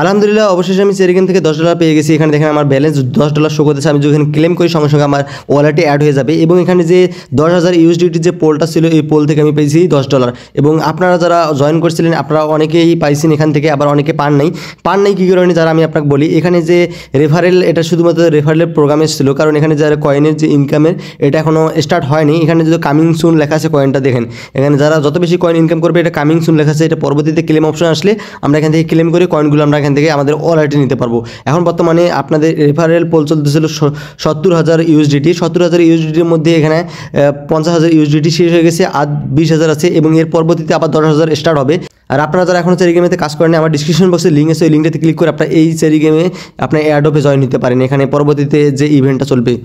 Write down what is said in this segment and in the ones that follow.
আলহামদুলিল্লাহ অবশেষে আমি সেরিগেম থেকে $10 পেয়ে গেছি। এখানে দেখেন আমার ব্যালেন্স $10 শো করতেছে। আমি যখন ক্লেম করি সঙ্গে সঙ্গে আমার ওয়ালেটে অ্যাড হয়ে যাবে এবং এখানে যে 10,000 ইউএসডিটি যে পোলটা ছিল এই পোল থেকে আমি পেয়েছি $10 এবং আপনারা যারা জয়েন করছিলেন আপনারা অনেকেই পাইছেন এখান থেকে, আবার অনেকে পান নাই কী কারণে যারা আমি আপনাকে বলি। এখানে যে রেফারেল, এটা শুধুমাত্র রেফারেলের প্রোগ্রামে ছিল, কারণ এখানে যারা কয়েনের যে ইনকামের এটা এখনও স্টার্ট হয়নি। এখানে যদি কামিং সুন লেখা আছে কয়েনটা দেখেন, এখানে যারা যত বেশি কয়েন ইনকাম করবে এটা কামিং সুন লেখা আছে। এটা পরবর্তীতে ক্লেম অপশন আসলে আমরা এখান থেকে ক্লেম করে কয়েনগুলো আমরা এখান থেকে আমাদের ওয়ালেটে নিতে পারবো। এখন বর্তমানে আপনাদের রেফারেল পোল চলতেছিল 70,000 ইউএসডিটি। 70,000 ইউএসডিটির মধ্যে এখানে 50,000 ইউএসডিটি শেষ হয়ে গেছে, আর 20,000 আছে এবং এর পরবর্তীতে আবার 10,000 স্টার্ট হবে। আর আপনারা যারা এখনও সেরিগেমেতে কাজ করেন, আমার ডিসক্রিপশন বক্সে লিঙ্ক আছে, ওই লিঙ্কটাতে ক্লিক করে আপনারা এই সেরিগেমে আপনার এয়ারড্রপে জয়েন নিতে পারেন। এখানে পরবর্তীতে যে ইভেন্টটা চলবে,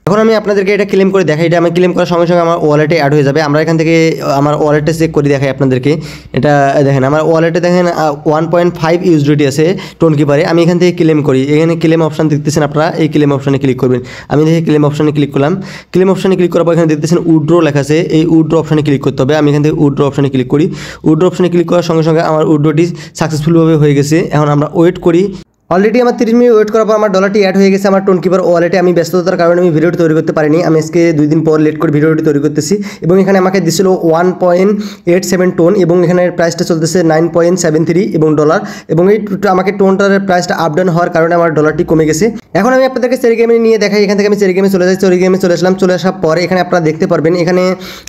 এখন আমি আপনাদেরকে এটা ক্লেম করে দেখাই। এটা আমি ক্লেম করার সঙ্গে সঙ্গে আমার ওয়ালেটে অ্যাড হয়ে যাবে। আমরা এখান থেকে আমার ওয়ালেটে চেক করে দেখাই আপনাদেরকে। এটা দেখেন আমার ওয়ালেটে দেখেন 1.5 ইউএসডিটি আছে টোন কিপারে। আমি এখান থেকে ক্লেম করি। এখানে ক্লেম অপশান দেখতেছেন আপনারা, এই ক্লেম অপশানে ক্লিক করবেন। আমি দেখে ক্লেম অপশানে ক্লিক করলাম। ক্লেম অপশানে ক্লিক করার পর এখানে দেখতেছেন উইথড্র লেখা আছে, এই উইথড্র অপশানে ক্লিক করতে হবে। আমি এখান থেকে উইথড্র অপশানে ক্লিক করি। উইথড্র অপশানে ক্লিক করার সঙ্গে সঙ্গে আমার উইথড্রটি সাকসেসফুলভাবে হয়ে গেছে। এখন আমরা ওয়েট করি। অলরেডি আমার 30 মিনিট ওয়েট করার পর আমার $টি অ্যাড হয়ে গেছে আমার টোন কিপার ওয়ালেটে। আমি ব্যস্ততার কারণে আমি ভিডিওটি তৈরি করতে পারিনি। আমি আজকে 2 দিন পর লেট করে ভিডিওটি তৈরি করতেছি এবং এখানে আমাকে দিছিল 1.87 টোন এবং এখানে প্রাইসটা চলতেছে 9.73 এবং $, এবং এই আমাকে টোনটার প্রাইসটা আপ ডাউন হওয়ার কারণে আমার $টি কমে গেছে। এখন আমি আপনাদেরকে সেরিগেমে নিয়ে দেখাই। এখান থেকে আমি সেরিগেমে চলে যাই। সেরিগেমে চলে আসলাম। চলে আসার পরে এখানে আপনারা দেখতে পারবেন এখানে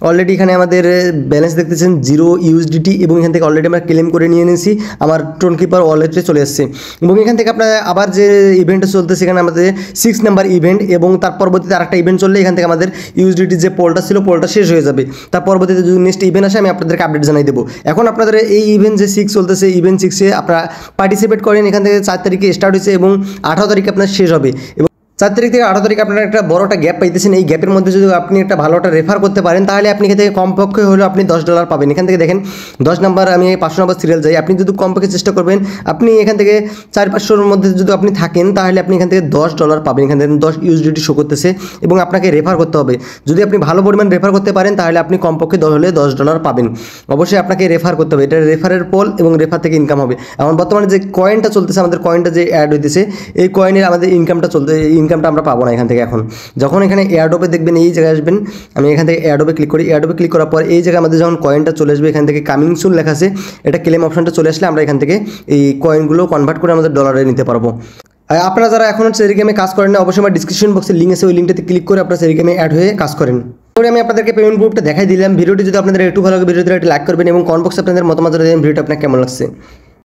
অলরেডি এখানে আমাদের ব্যালেন্স দেখতেছেন 0 ইউএসডিটি এবং এখান থেকে অলরেডি আমরা ক্লেম করে নিয়ে নিয়েছি। আমার টোন কিপার ওয়ালেটে চলে আসছে এবং এখান থেকে আপনারা আবার যে ইভেন্টটা চলতেছে এখানে আমাদের 6 নাম্বার ইভেন্ট এবং তার পরবর্তীতে আরেকটা ইভেন্ট চললে এখান থেকে আমাদের ইউএসডিটি যে পোলটা ছিল পোলটা শেষ হয়ে যাবে। তার পরবর্তীতে যদি নেক্সট ইভেন্ট আসে আমি আপনাদেরকে আপডেট জানাই দেবো। এখন আপনাদের এই ইভেন্ট যে 6 চলতেছে, ইভেন্ট 6-এ আপনারা পার্টিসিপেট করেন। এখান থেকে 4 তারিখে স্টার্ট হয়েছে এবং 18 তারিখে আপনার শেষ হবে। 4 তারিখ থেকে 18 তারিখ আপনারা একটা বড় একটা গ্যাপ পাইতেছেন। এই গ্যাপের মধ্যে যদি আপনি একটা ভালো একটা রেফার করতে পারেন তাহলে আপনি এখান থেকে কমপক্ষে হলেও আপনি $10 পাবেন। এখান থেকে দেখেন 10 নাম্বার, আমি 500 নাম্বার সিরিয়াল যাই। আপনি যদি কমপক্ষে চেষ্টা করবেন, আপনি এখান থেকে 400-500-র মধ্যে যদি আপনি থাকেন তাহলে আপনি এখান থেকে $10 পাবেন। এখান থেকে 10 ইউএসডিটি শো করতেছে এবং আপনাকে রেফার করতে হবে। যদি আপনি ভালো পরিমাণ রেফার করতে পারেন তাহলে আপনি কমপক্ষে $10 পাবেন। অবশ্যই আপনাকে রেফার করতে হবে। এটা রেফারের পোল এবং রেফার থেকে ইনকাম হবে। এখন বর্তমানে যে কয়েনটা চলতেছে, আমাদের কয়েনটা যে অ্যাড হইতেছে, এই কয়েনের আমাদের ইনকামটা আমরা পাবো না এখান থেকে। এখন যখন এখানে এয়ারড্রপে দেখবেন এই জায়গায় আসবেন, আমি এখান থেকে এয়ারড্রপে ক্লিক করি। এয়ারড্রপে ক্লিক করার পর এই জায়গায় আমাদের যখন কয়েনটা চলে আসবে, এখান থেকে কামিং সুন লেখা আছে, এটা ক্লেম অপশনটা চলে আসলে আমরা এখান থেকে এই কয়েনগুলো কনভার্ট করে আমাদের $এ নিতে পারবো। আপনারা যারা এখনও সেরিগেমে কাজ করেন না, অবশ্যই আমার ডিসক্রিপশন বক্সে লিঙ্ক আছে, ওই লিঙ্কটাতে ক্লিক করে আপনারা সেরিগেমে অ্যাড হয়ে কাজ করেন। আমি আপনাদেরকে পেমেন্ট গ্রুপটা দেখাই দিলাম। ভিডিওটি যদি আপনাদের একটু ভালো লাগে ভিডিওতে একটা লাইক করবেন এবং কমেন্ট বক্সে আপনাদের মতামত জানাবেন ভিডিওটা আপনার কেমন লাগছে।